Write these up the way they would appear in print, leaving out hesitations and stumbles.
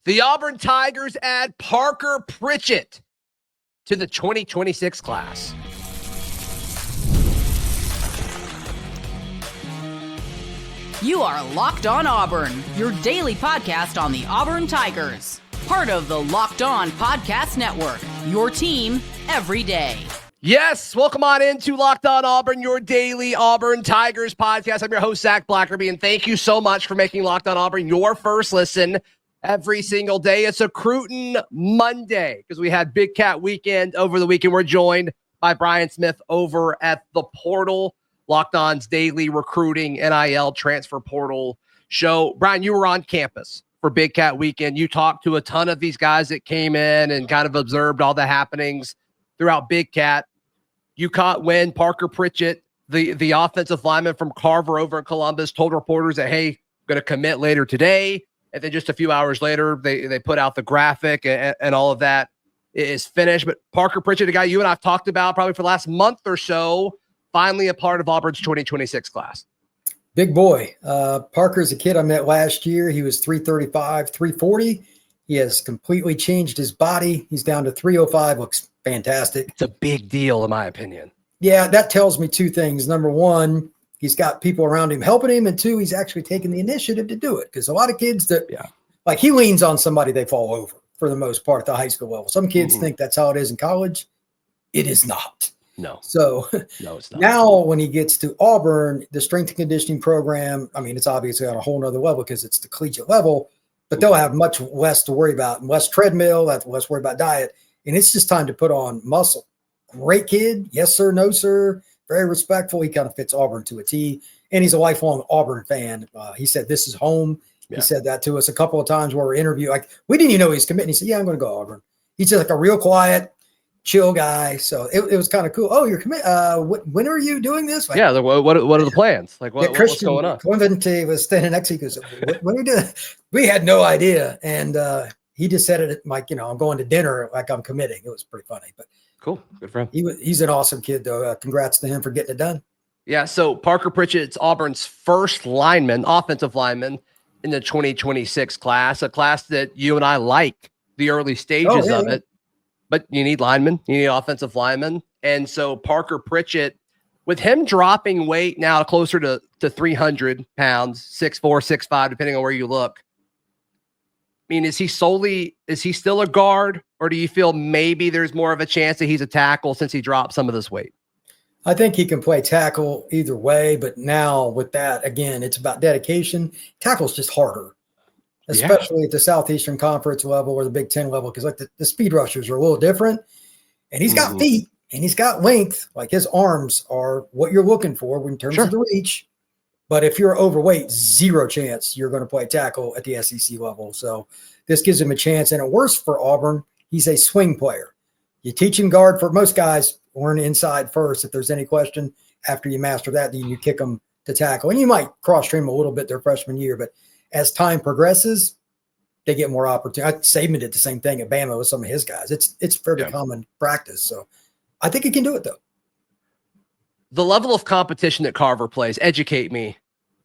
The Auburn Tigers add Parker Pritchett to the 2026 class. You are Locked On Auburn, your daily podcast on the Auburn Tigers. Part of the Locked On Podcast Network, your team every day. Yes, welcome on into Locked On Auburn, your daily Auburn Tigers podcast. I'm your host, Zach Blackerby, and thank you so much for making Locked On Auburn your first listen every single day. It's Recruiting Monday because we had Big Cat Weekend over the weekend. We're joined by Brian Smith over at The Portal, Locked On's daily recruiting NIL transfer portal show. Brian, you were on campus for Big Cat Weekend. You talked to a ton of these guys that came in and kind of observed all the happenings throughout Big Cat. You caught when Parker Pritchett, the offensive lineman from Carver over in Columbus, told reporters that, hey, going to commit later today. And then just a few hours later, they put out the graphic and all of that is finished. But Parker Pritchett, a guy you and I've talked about probably for the last month or so, finally a part of Auburn's 2026 class. Big boy. Parker's a kid I met last year. He was 335, 340. He has completely changed his body. He's down to 305, looks fantastic. It's a big deal, in my opinion. Yeah, that tells me two things. Number one, he's got people around him helping him. And two, he's actually taking the initiative to do it. Because a lot of kids that, like he leans on somebody, they fall over for the most part at the high school level. Some kids think that's how it is in college. It is not. No. So no, it's not. Now when he gets to Auburn, the strength and conditioning program, I mean, it's obviously on a whole nother level because it's the collegiate level, but they'll have much less to worry about and less treadmill, less worry about diet. And it's just time to put on muscle. Great kid. Yes, sir. No, sir. Very respectful. He kind of fits Auburn to a T. And he's a lifelong Auburn fan. He said, this is home. Yeah. He said that to us a couple of times where we're interviewing. Like, we didn't even know he was committing. He said, yeah, I'm going to go Auburn. He's just like a real quiet, chill guy. So it was kind of cool. Oh, you're committed. When are you doing this? Like, yeah. What are the plans? Like, what's going on? Clemente was standing next to you. Goes, what are we doing? We had no idea. And he just said it like, I'm going to dinner. Like I'm committing. It was pretty funny, but cool. Good for him. He's an awesome kid though. Congrats to him for getting it done. Yeah. So Parker Pritchett's Auburn's first offensive lineman in the 2026 class, a class that you and I like the early stages of it. But you need linemen, you need offensive linemen. And so Parker Pritchett, with him dropping weight now closer to 300 pounds, 6'4", 6'5", depending on where you look. I mean, is he still a guard, or do you feel maybe there's more of a chance that he's a tackle since he dropped some of this weight? I think he can play tackle either way, but now with that, again, it's about dedication. Tackle's just harder. Especially at the Southeastern Conference level or the Big Ten level, because like the speed rushers are a little different. And he's got feet and he's got length. Like his arms are what you're looking for in terms of the reach. But if you're overweight, zero chance you're going to play tackle at the SEC level. So this gives him a chance. And at worst for Auburn, he's a swing player. You teach him guard. For most guys, learn inside first. If there's any question, after you master that, then you kick them to tackle. And you might cross-train them a little bit their freshman year, but as time progresses, they get more opportunity. Saban did the same thing at Bama with some of his guys. It's fairly common practice. So I think he can do it, though. The level of competition that Carver plays, educate me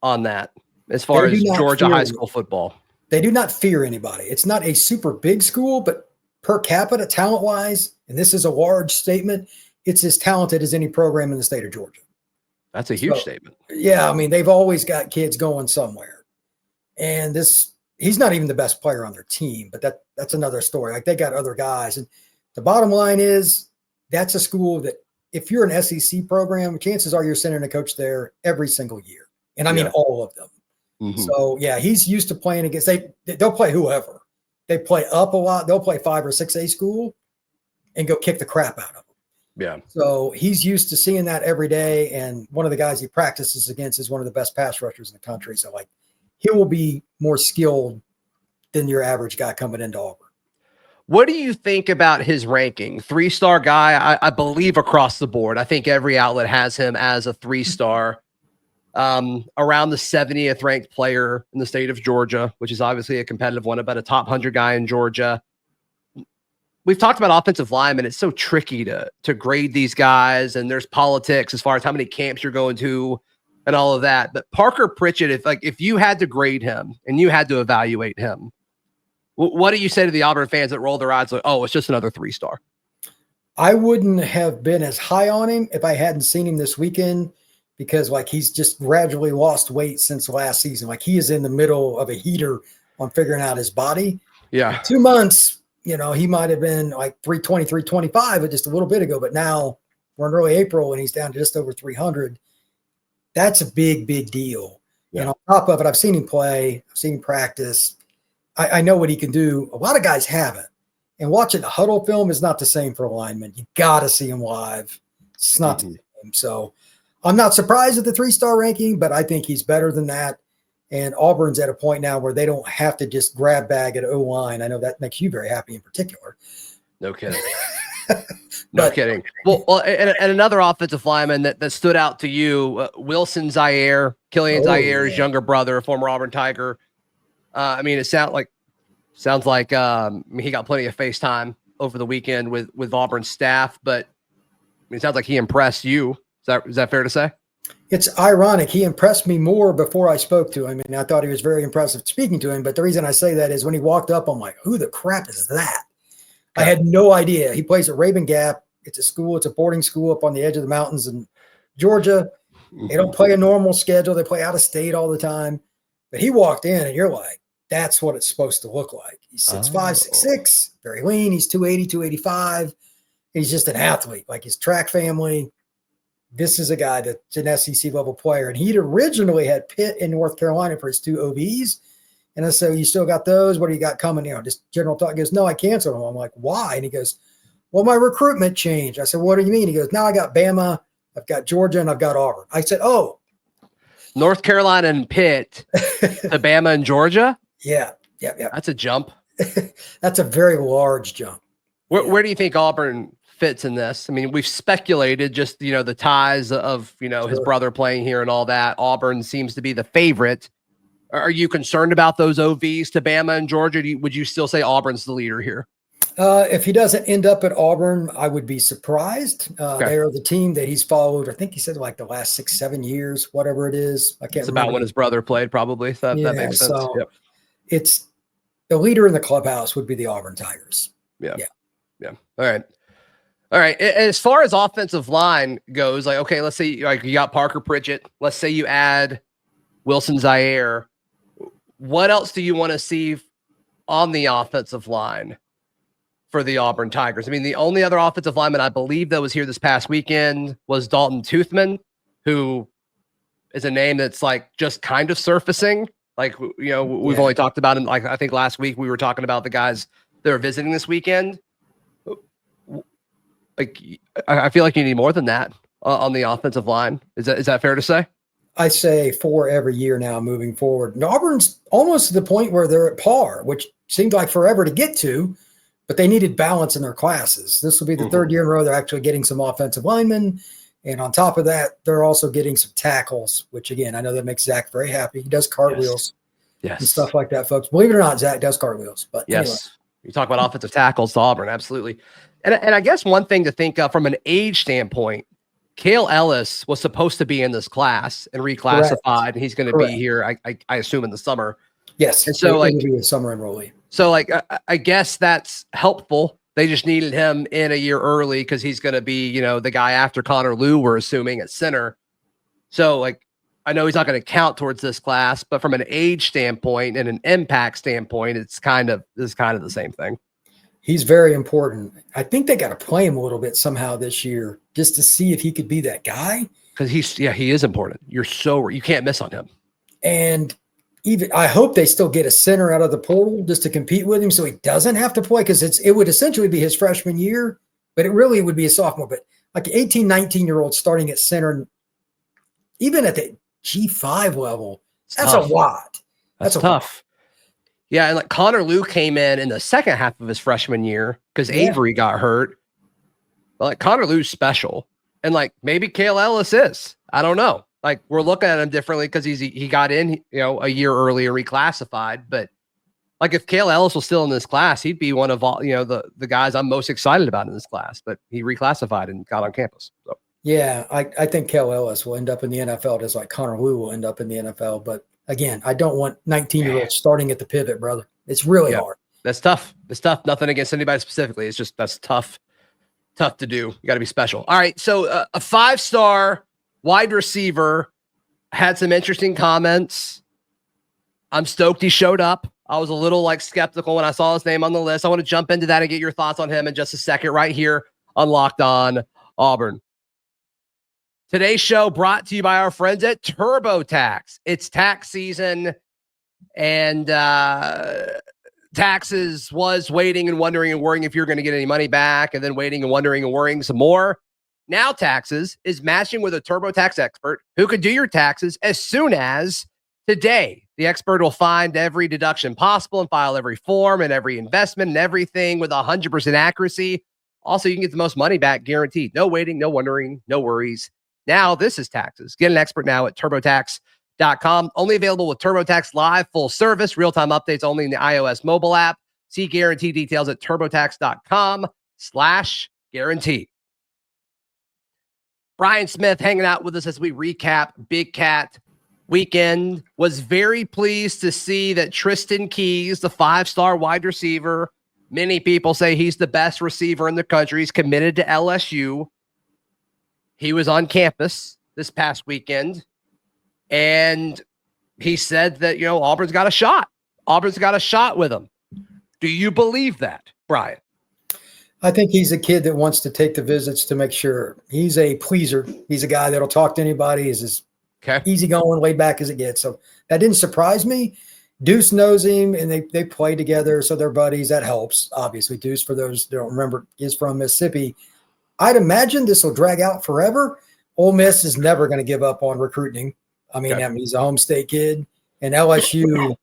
on that as far as Georgia high school football. They do not fear anybody. It's not a super big school, but per capita, talent-wise, and this is a large statement, it's as talented as any program in the state of Georgia. That's a huge statement. Yeah, I mean, they've always got kids going somewhere. And he's not even the best player on their team, but that's another story. Like they got other guys. And the bottom line is that's a school that if you're an SEC program, chances are you're sending a coach there every single year. And I mean, all of them. So yeah, he's used to playing against, they'll play whoever. They play up a lot. They'll play 5 or 6A school and go kick the crap out of them. Yeah. So he's used to seeing that every day. And one of the guys he practices against is one of the best pass rushers in the country. So like, he will be more skilled than your average guy coming into Auburn. What do you think about his ranking? 3-star guy, I believe across the board. I think every outlet has him as a 3-star. Around the 70th ranked player in the state of Georgia, which is obviously a competitive one, about a top 100 guy in Georgia. We've talked about offensive linemen. It's so tricky to grade these guys, and there's politics as far as how many camps you're going to and all of that. But Parker Pritchett, if you had to grade him and you had to evaluate him, What do you say to the Auburn fans that roll their eyes like, oh, it's just another 3-star? I wouldn't have been as high on him if I hadn't seen him this weekend, because like he's just gradually lost weight since last season. Like he is in the middle of a heater on figuring out his body. Yeah. In 2 months, you know, he might have been like 320, 325 just a little bit ago, but now we're in early April and he's down to just over 300. That's a big, big deal. Yeah. And on top of it, I've seen him play, I've seen him practice. I know what he can do. A lot of guys haven't. And watching the huddle film is not the same for a lineman. You got to see him live. It's not the same. So I'm not surprised at the 3-star ranking, but I think he's better than that. And Auburn's at a point now where they don't have to just grab bag at O-line. I know that makes you very happy in particular. No kidding. No kidding. Well, and another offensive lineman that stood out to you, Wilson Zeirer, Killian Zaiere's younger brother, former Auburn Tiger. I mean, it sounds like he got plenty of FaceTime over the weekend with Auburn staff, but it sounds like he impressed you. Is that fair to say? It's ironic. He impressed me more before I spoke to him, and I thought he was very impressive speaking to him. But the reason I say that is when he walked up, I'm like, who the crap is that? I had no idea. He plays at Raven Gap. It's a school. It's a boarding school up on the edge of the mountains in Georgia. They don't play a normal schedule. They play out of state all the time. But he walked in, and you're like, that's what it's supposed to look like. He's 6'5", 6'6", very lean. He's 280, 285. He's just an athlete, like his track family. This is a guy that's an SEC level player. And he'd originally had Pitt in North Carolina for his 2 OVs. And I said, you still got those? What do you got coming? You know, just general talk. He goes, no, I canceled them. I'm like, why? And he goes, well, my recruitment changed. I said, what do you mean? He goes, now I got Bama, I've got Georgia, and I've got Auburn. I said, oh. North Carolina and Pitt to Bama and Georgia? Yeah. That's a jump. That's a very large jump. Where do you think Auburn fits in this? I mean, we've speculated just, you know, the ties of, you know, his brother playing here and all that. Auburn seems to be the favorite. Are you concerned about those OVs to Bama and Georgia? Would you still say Auburn's the leader here? If he doesn't end up at Auburn, I would be surprised. They are the team that he's followed. I think he said like the last 6-7 years, whatever it is. I can't remember. About when his brother played, probably. That makes sense. So it's the leader in the clubhouse would be the Auburn Tigers. Yeah. All right. As far as offensive line goes, like, okay, let's say like you got Parker Pritchett. Let's say you add Wilson Zeirer. What else do you want to see on the offensive line for the Auburn Tigers? I mean, the only other offensive lineman I believe that was here this past weekend was Dalton Toothman, who is a name that's like just kind of surfacing. Like, you know, we've only talked about him. Like, I think last week we were talking about the guys that are visiting this weekend. Like, I feel like you need more than that on the offensive line. Is that fair to say? I say 4 every year now moving forward. And Auburn's almost to the point where they're at par, which seemed like forever to get to, but they needed balance in their classes. This will be the 3rd year in a row they're actually getting some offensive linemen. And on top of that, they're also getting some tackles, which, again, I know that makes Zach very happy. He does cartwheels and stuff like that, folks. Believe it or not, Zach does cartwheels. But anyway. You talk about offensive tackles to Auburn, absolutely. And I guess one thing to think of from an age standpoint, Cale Ellis was supposed to be in this class and reclassified. And he's going to be here, I assume, in the summer. Yes. And so, like, be a summer enrollee. So, like, I guess that's helpful. They just needed him in a year early because he's going to be, you know, the guy after Connor Lew, we're assuming, at center. So, like, I know he's not going to count towards this class, but from an age standpoint and an impact standpoint, it's kind of the same thing. He's very important. I think they got to play him a little bit somehow this year just to see if he could be that guy. Because he is important. You can't miss on him. And even I hope they still get a center out of the portal just to compete with him so he doesn't have to play, because it would essentially be his freshman year, but it really would be a sophomore. But like 18, 19-year-old starting at center, even at the G5 level, that's tough. A lot. That's tough. Yeah, and like Connor Lew came in the second half of his freshman year because Avery got hurt. But like Connor Lew's special, and like maybe Cale Ellis is. I don't know. Like we're looking at him differently because he got in, you know, a year earlier, reclassified. But like if Cale Ellis was still in this class, he'd be one of all, you know, the guys I'm most excited about in this class. But he reclassified and got on campus. So. Yeah, I think Cale Ellis will end up in the NFL just like Connor Lew will end up in the NFL. But again, I don't want 19-year-olds starting at the pivot, brother. It's really hard. That's tough. It's tough. Nothing against anybody specifically. It's just that's tough to do. You got to be special. All right. So a 5-star wide receiver had some interesting comments. I'm stoked he showed up. I was a little skeptical when I saw his name on the list. I want to jump into that and get your thoughts on him in just a second right here on Locked On Auburn. Today's show brought to you by our friends at TurboTax. It's tax season, and taxes was waiting and wondering and worrying if you're going to get any money back, and then waiting and wondering and worrying some more. Now Taxes is matching with a TurboTax expert who could do your taxes as soon as today. The expert will find every deduction possible and file every form and every investment and everything with 100% accuracy. Also, you can get the most money back guaranteed. No waiting, no wondering, no worries. Now this is Taxes. Get an expert now at TurboTax.com. Only available with TurboTax Live full service. Real-time updates only in the iOS mobile app. See guarantee details at TurboTax.com/guarantee. Brian Smith hanging out with us as we recap Big Cat weekend. Was very pleased to see that Tristan Keys, the 5-star wide receiver, many people say he's the best receiver in the country. He's committed to LSU. He was on campus this past weekend, and he said that, Auburn's got a shot. Auburn's got a shot with him. Do you believe that, Brian? I think he's a kid that wants to take the visits to make sure. He's a pleaser. He's a guy that'll talk to anybody. He's as easygoing, laid back as it gets. So that didn't surprise me. Deuce knows him, and they play together, so they're buddies. That helps, obviously. Deuce, for those that don't remember, is from Mississippi. I'd imagine this will drag out forever. Ole Miss is never going to give up on recruiting. I mean, he's a home state kid. And LSU,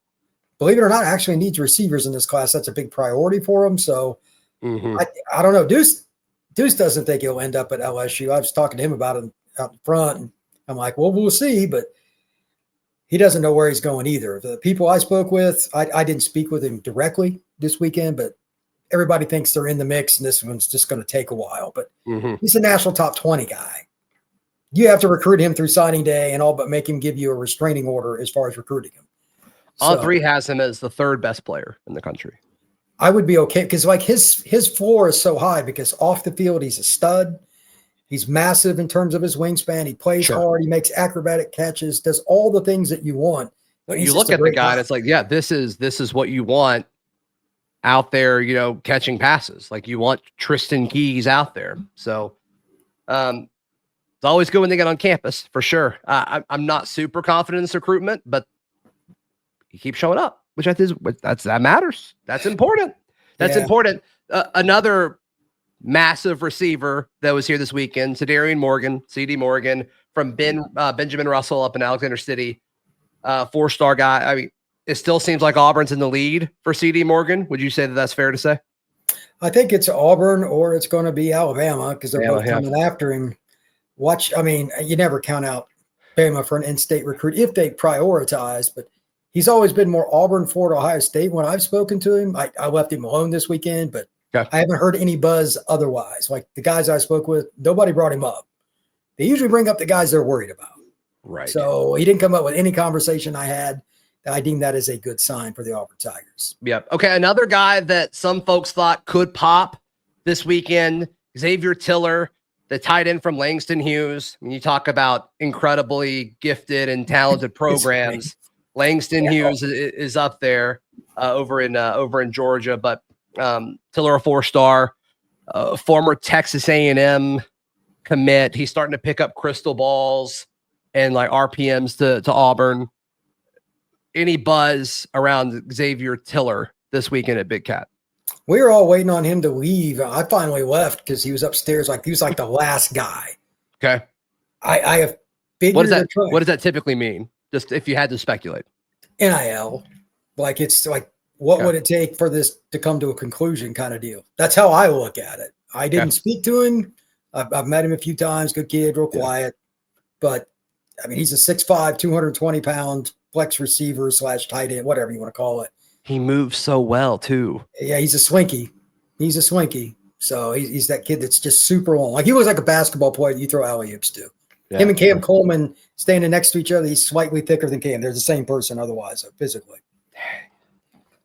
believe it or not, actually needs receivers in this class. That's a big priority for them. So I don't know. Deuce doesn't think he'll end up at LSU. I was talking to him about it out front, and I'm like, well, we'll see. But he doesn't know where he's going either. The people I spoke with, I didn't speak with him directly this weekend, but everybody thinks they're in the mix, and this one's just going to take a while. But he's a national top 20 guy. You have to recruit him through signing day and all, but make him give you a restraining order as far as recruiting him. On 3 has him as the 3rd best player in the country. I would be okay because his floor is so high because off the field he's a stud. He's massive in terms of his wingspan. He plays hard. He makes acrobatic catches. Does all the things that you want. You look at the guy, and it's like, yeah, this is what you want out there. Catching passes. Like you want Tristan Keys out there. So, it's always good when they get on campus for sure. I'm not super confident in this recruitment, but he keeps showing up, which I think that matters. That's important. That's important. Another massive receiver that was here this weekend, CD Morgan from Benjamin Russell up in Alexander City, 4-star guy. I mean, it still seems like Auburn's in the lead for CD Morgan. Would you say that that's fair to say? I think it's Auburn or it's going to be Alabama because they're both coming after him. You never count out Bama for an in-state recruit if they prioritize, but he's always been more Auburn, Florida, Ohio State. When I've spoken to him, I left him alone this weekend, but I haven't heard any buzz otherwise. Like the guys I spoke with, nobody brought him up. They usually bring up the guys they're worried about. Right. So he didn't come up with any conversation I had. I deem that as a good sign for the Auburn Tigers. Yep. Okay. Another guy that some folks thought could pop this weekend, Xavier Tiller, the tight end from Langston Hughes. When you talk about incredibly gifted and talented programs, Langston Hughes is up there over in Georgia, but Tiller, a 4-star, former Texas A&M commit. He's starting to pick up crystal balls and RPMs to Auburn. Any buzz around Xavier Tiller this weekend at Big Cat? We were all waiting on him to leave. I finally left because he was upstairs. He was the last guy. Okay. I have figured. What does that typically mean? Just if you had to speculate. NIL. What would it take for this to come to a conclusion kind of deal? That's how I look at it. I didn't speak to him. I've met him a few times. Good kid, real quiet. But, he's a 6'5", 220-pound flex receiver / tight end, whatever you want to call it. He moves so well, too. Yeah, he's a slinky. So he's that kid that's just super long. He looks like a basketball player that you throw alley-oops to. Yeah. Him and Cam Coleman standing next to each other. He's slightly thicker than Cam. They're the same person otherwise, physically.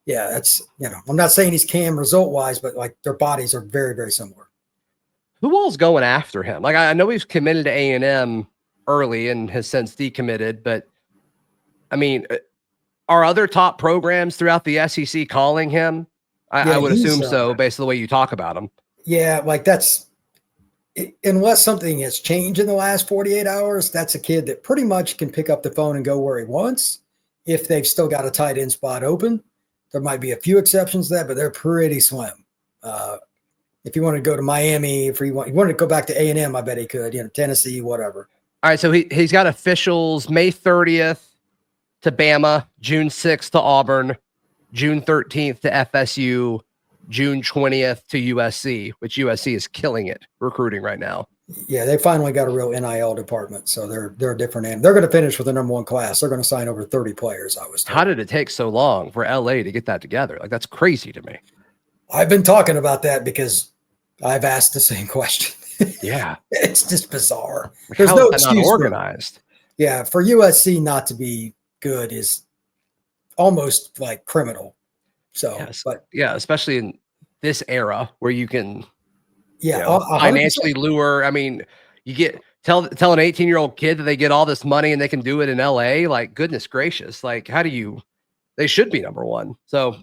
Yeah, that's, I'm not saying he's Cam result wise, but like their bodies are very, very similar. Who all's going after him? Like, I know he's committed to A&M early and has since decommitted, but I mean, are other top programs throughout the SEC calling him? I would assume so, based on the way you talk about him. Yeah, like unless something has changed in the last 48 hours, that's a kid that pretty much can pick up the phone and go where he wants if they've still got a tight end spot open. There might be a few exceptions to that, but they're pretty slim. If you want to go to Miami, if you wanted to go back to A&M, I bet he could, Tennessee, whatever. All right, so he's got officials May 30th to Bama, June 6th to Auburn, June 13th to FSU, June 20th to USC, which USC is killing it recruiting right now. Yeah, they finally got a real NIL department, so they're a different end. They're going to finish with the number one class. They're going to sign over 30 players, I was told. How did it take so long for LA to get that together? Like, that's crazy to me. I've been talking about that because I've asked the same question. Yeah. It's just bizarre. Like, There's how no is that not organized? Yeah, for USC not to be good is almost like criminal. So, yes. But yeah, especially in this era where you can $100%. financially lure. I mean, you get tell an 18-year-old kid that they get all this money and they can do it in LA. Like, goodness gracious. Like, they should be number one. So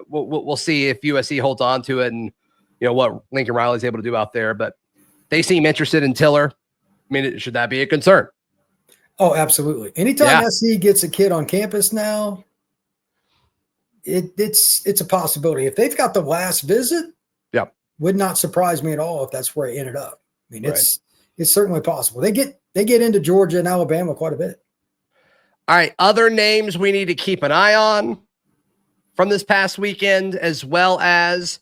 we'll see if USC holds on to it and what Lincoln Riley's able to do out there, but they seem interested in Tiller. I mean, should that be a concern? Oh, absolutely. Anytime SC gets a kid on campus now, it's a possibility. If they've got the last visit, would not surprise me at all if that's where it ended up. I mean, it's certainly possible. They get into Georgia and Alabama quite a bit. All right, other names we need to keep an eye on from this past weekend, as well as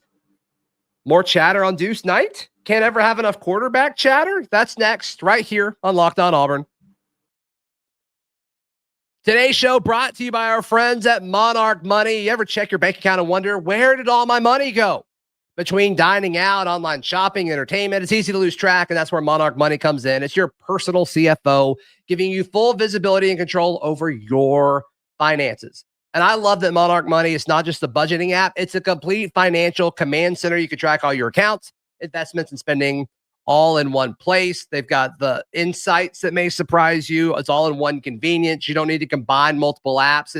more chatter on Deuce Night. Can't ever have enough quarterback chatter. That's next, right here on Locked On Auburn. Today's show brought to you by our friends at Monarch Money. You ever check your bank account and wonder, where did all my money go? Between dining out, online shopping, entertainment, it's easy to lose track, and that's where Monarch Money comes in. It's your personal CFO, giving you full visibility and control over your finances. And I love that Monarch Money is not just a budgeting app. It's a complete financial command center. You can track all your accounts, investments, and spending all in one place. They've got the insights that may surprise you. It's all in one convenience. You don't need to combine multiple apps.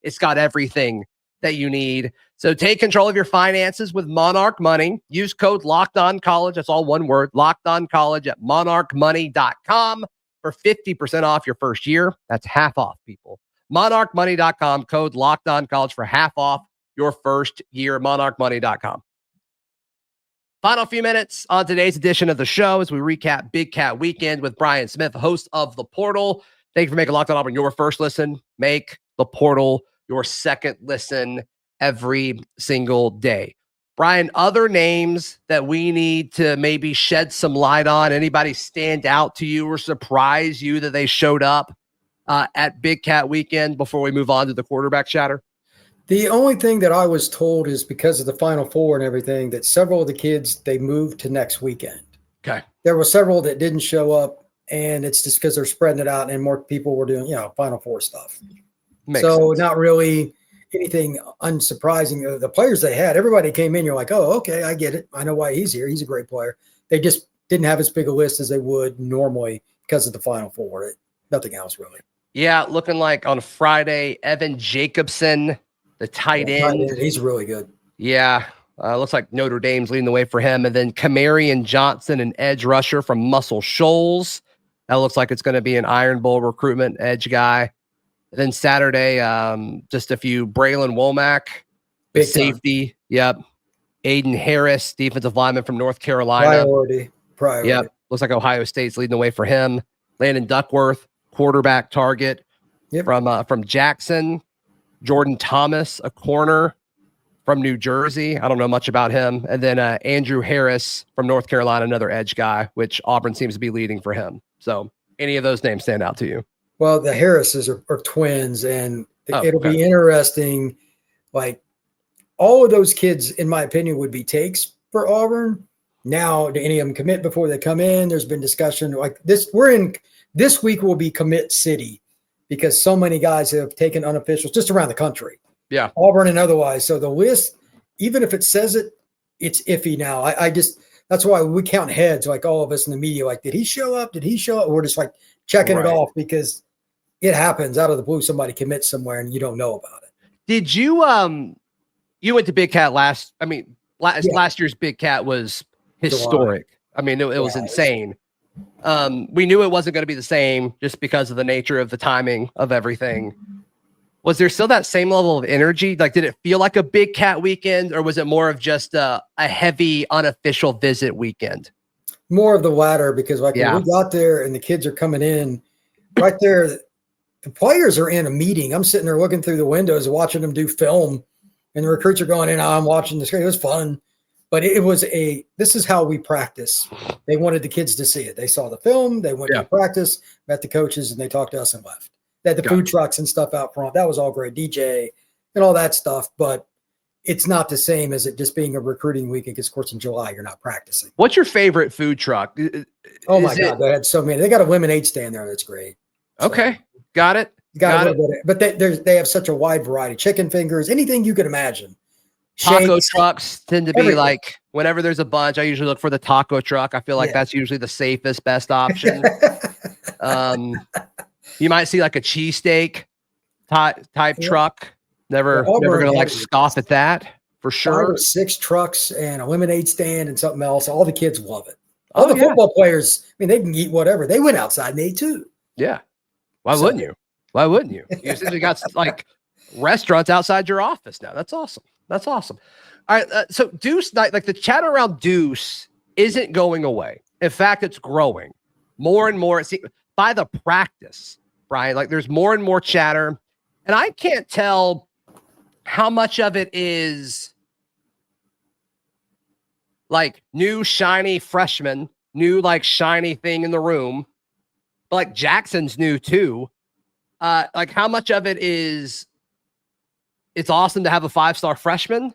It's got everything that you need. So take control of your finances with Monarch Money. Use code LOCKEDONCollege. That's all one word, LOCKEDONCollege at monarchmoney.com for 50% off your first year. That's half off, people. monarchmoney.com, code LOCKEDONCollege for half off your first year, monarchmoney.com. Final few minutes on today's edition of the show as we recap Big Cat Weekend with Brian Smith, host of The Portal. Thank you for making Locked On Auburn your first listen. Make The Portal your second listen every single day. Brian, other names that we need to maybe shed some light on, anybody stand out to you or surprise you that they showed up at Big Cat Weekend before we move on to the quarterback chatter? The only thing that I was told is because of the Final Four and everything, that several of the kids, they moved to next weekend. Okay. There were several that didn't show up, and it's just because they're spreading it out and more people were doing, Final Four stuff. Makes so sense. Not really anything unsurprising. The players they had, everybody came in, you're like, oh, okay, I get it. I know why he's here. He's a great player. They just didn't have as big a list as they would normally because of the Final Four. Nothing else really. Yeah, looking like on Friday, Evan Jacobson, the tight end. He's really good. Yeah. Looks like Notre Dame's leading the way for him. And then Kamarian Johnson, an edge rusher from Muscle Shoals. That looks like it's going to be an Iron Bowl recruitment edge guy. And then Saturday, just a few. Braylon Womack, Big safety. Time. Yep. Aiden Harris, defensive lineman from North Carolina. Priority. Yep. Looks like Ohio State's leading the way for him. Landon Duckworth, quarterback target from Jackson. Jordan Thomas, a corner from New Jersey. I don't know much about him. And then Andrew Harris from North Carolina, another edge guy, which Auburn seems to be leading for him. So any of those names stand out to you? Well, the Harrises are twins, and it'll be interesting. Like, all of those kids, in my opinion, would be takes for Auburn. Now, do any of them commit before they come in? There's been discussion like this. This week will be commit city, because so many guys have taken unofficials just around the country. Yeah. Auburn and otherwise. So the list, even if it says it, it's iffy now. That's why we count heads, like all of us in the media. Like, did he show up? Did he show up? We're just like checking it off because it happens out of the blue. Somebody commits somewhere and you don't know about it. Did you you went to Big Cat last year's Big Cat was historic. I mean, it was insane. We knew it wasn't going to be the same just because of the nature of the timing of everything. Was there still that same level of energy? Like, did it feel like a Big Cat weekend, or was it more of just a heavy unofficial visit weekend? More of the latter, because when we got there and the kids are coming in right there, the players are in a meeting. I'm sitting there looking through the windows, watching them do film, and the recruits are going in. I'm watching the screen. It was fun, but this is how we practice. They wanted the kids to see it. They saw the film. They went to practice, met the coaches, and they talked to us and left. They had the food trucks and stuff out front. That was all great. DJ and all that stuff, but it's not the same as it just being a recruiting weekend, because of course in July you're not practicing. What's your favorite food truck? Oh my God, they had so many. They got a lemonade stand there that's great. Okay, got it. Got it. But they have such a wide variety. Chicken fingers, anything you could imagine. Taco trucks tend to be like, whenever there's a bunch, I usually look for the taco truck. I feel like that's usually the safest, best option. You might see like a cheesesteak type truck. Never going to like scoff at that for sure. 5 or 6 trucks and a lemonade stand and something else. All the kids love it. All the football players, I mean, they can eat whatever. They went outside and ate too. Yeah. Why wouldn't you? Why wouldn't you? You essentially got like restaurants outside your office now. That's awesome. That's awesome. All right. So Deuce Night, like the chatter around Deuce isn't going away. In fact, it's growing more and more. By the practice, Brian, like there's more and more chatter, and I can't tell how much of it is like new shiny freshman, new like shiny thing in the room, but like Jackson's new too. Like how much of it is it's awesome to have a 5-star freshman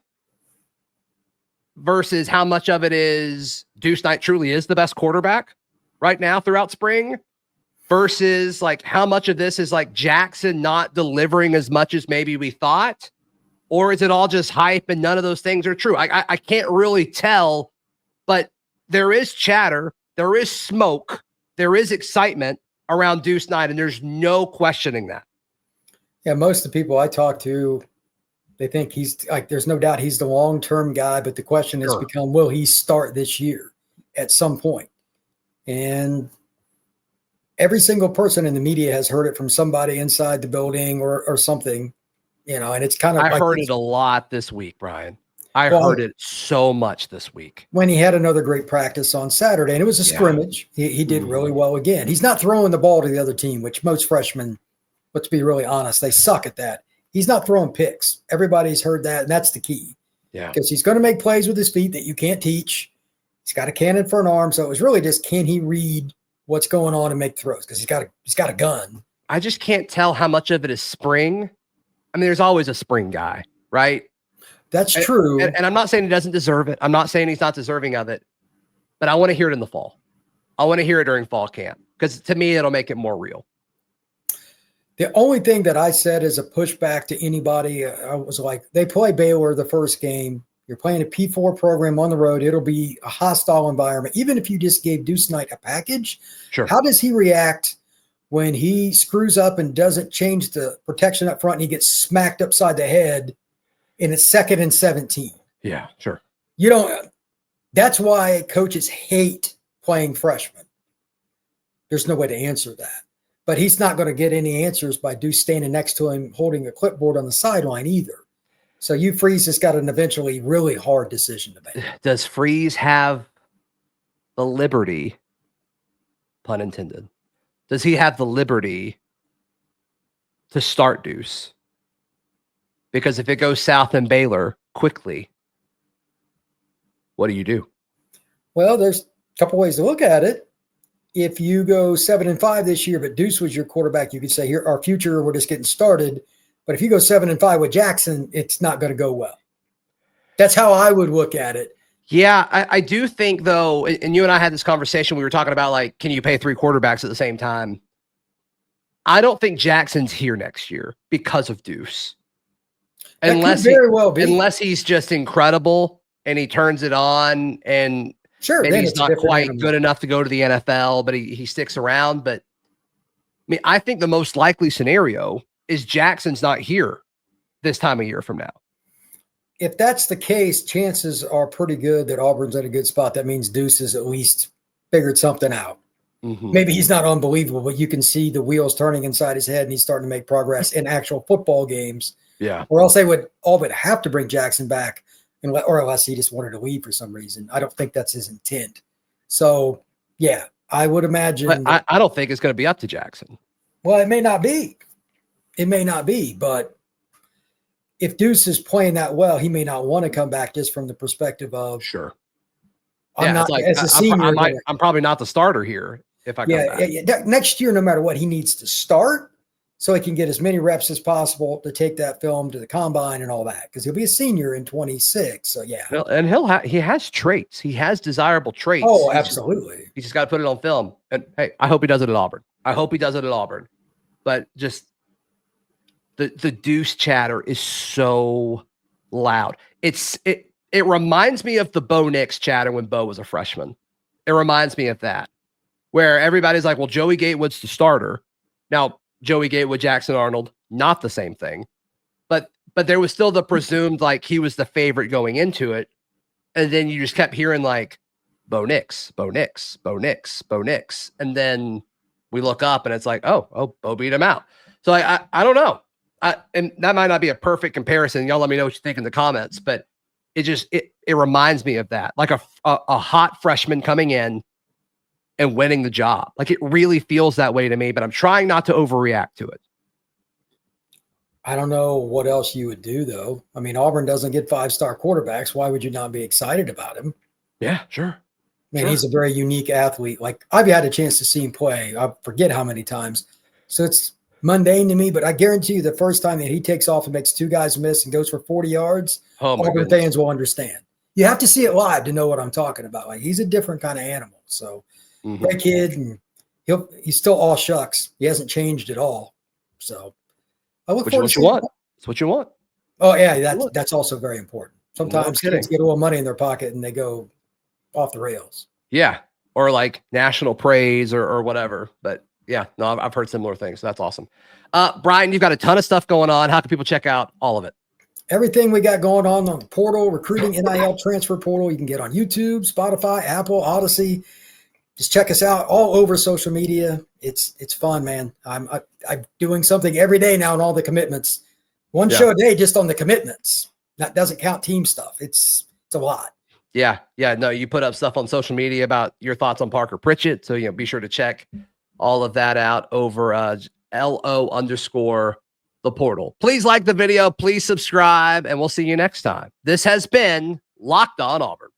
versus how much of it is Deuce Night truly is the best quarterback right now throughout spring, versus like how much of this is like Jackson not delivering as much as maybe we thought, or is it all just hype and none of those things are true? I can't really tell, but there is chatter, there is smoke, there is excitement around Deuce Night, and there's no questioning that. Yeah, most of the people I talk to, they think he's like, there's no doubt he's the long-term guy, but the question has become, will he start this year at some point? And every single person in the media has heard it from somebody inside the building or something, and it's kind of I heard it a lot this week, Brian. I heard it so much this week. When he had another great practice on Saturday, and it was a scrimmage. He did really well again. He's not throwing the ball to the other team, which most freshmen, let's be really honest, they suck at that. He's not throwing picks. Everybody's heard that, and that's the key. Yeah. Because he's going to make plays with his feet that you can't teach. He's got a cannon for an arm, so it was really just, can he read what's going on and make throws? Because he's got a gun. I just can't tell how much of it is spring. I mean, there's always a spring guy, right? That's true. And I'm not saying he doesn't deserve it. I'm not saying he's not deserving of it, but I want to hear it in the fall. I want to hear it during fall camp, because to me, it'll make it more real. The only thing that I said as a pushback to anybody, I was like, they play Baylor the first game. You're playing a P4 program on the road. It'll be a hostile environment. Even if you just gave Deuce Night a package, how does he react when he screws up and doesn't change the protection up front and he gets smacked upside the head and it's 2nd and 17? Yeah, sure. That's why coaches hate playing freshmen. There's no way to answer that. But he's not going to get any answers by Deuce standing next to him holding a clipboard on the sideline either. So Hugh Freeze has got an eventually really hard decision to make. Does Freeze have the liberty, pun intended, does he have the liberty to start Deuce? Because if it goes south in Baylor quickly, what do you do? Well, there's a couple ways to look at it. If you go 7-5 this year, but Deuce was your quarterback, you could say, here, our future, we're just getting started. But if you go 7-5 with Jackson, it's not going to go well. That's how I would look at it. Yeah, I do think, though, and you and I had this conversation, we were talking about, like, can you pay 3 quarterbacks at the same time? I don't think Jackson's here next year because of Deuce. Unless very well be. Unless he's just incredible and he turns it on and sure, maybe he's not quite animal. good enough to go to the NFL, but he sticks around. But I mean, I think the most likely scenario is Jackson's not here this time of year from now. If that's the case, chances are pretty good that Auburn's in a good spot. That means Deuce has at least figured something out. Mm-hmm. Maybe he's not unbelievable, but you can see the wheels turning inside his head and he's starting to make progress in actual football games. Yeah. Or else they would all but have to bring Jackson back, or unless he just wanted to leave for some reason. I don't think that's his intent. So, yeah, I would imagine. But I don't think it's going to be up to Jackson. Well, it may not be. It may not be, but if Deuce is playing that well, he may not want to come back just from the perspective of sure. I'm not as a senior. I'm probably not the starter here if I come back. Yeah. Next year, no matter what, he needs to start so he can get as many reps as possible to take that film to the combine and all that, because he'll be a senior in 26. So yeah, and he has traits. He has desirable traits. Oh, absolutely. He's just got to put it on film. And hey, I hope he does it at Auburn. But just the Deuce chatter is so loud. It reminds me of the Bo Nix chatter when Bo was a freshman. It reminds me of that, where everybody's like, well, Joey Gatewood's the starter. Now, Joey Gatewood, Jackson Arnold, not the same thing. But there was still the presumed, like, he was the favorite going into it. And then you just kept hearing, like, Bo Nix, Bo Nix, Bo Nix, Bo Nix. And then we look up and it's like, oh, Bo beat him out. So I don't know. And that might not be a perfect comparison. Y'all let me know what you think in the comments, but it reminds me of that. Like a hot freshman coming in and winning the job. Like, it really feels that way to me, but I'm trying not to overreact to it. I don't know what else you would do, though. I mean, Auburn doesn't get 5-star quarterbacks. Why would you not be excited about him? Yeah, sure. Man, he's a very unique athlete. Like, I've had a chance to see him play. I forget how many times. So it's mundane to me, but I guarantee you the first time that he takes off and makes 2 guys miss and goes for 40 yards, Auburn fans will understand. You have to see it live to know what I'm talking about. Like, he's a different kind of animal. So great kid, and he's still all shucks. He hasn't changed at all. So I look forward to what you want. It's what you want. Oh yeah, that's also very important. Sometimes kids get a little money in their pocket and they go off the rails. Yeah, or like national praise or whatever. But yeah, no, I've heard similar things. So that's awesome. Brian, you've got a ton of stuff going on. How can people check out all of it? Everything we got going on the portal, recruiting, NIL transfer portal, you can get on YouTube, Spotify, Apple, Odyssey. Just check us out all over social media. It's fun, man. I'm doing something every day now on all the commitments. One show a day just on the commitments. That doesn't count team stuff. It's a lot. Yeah. No, you put up stuff on social media about your thoughts on Parker Pritchett. So, be sure to check all of that out over LO_the portal. Please like the video. Please subscribe, and we'll see you next time. This has been Locked On Auburn.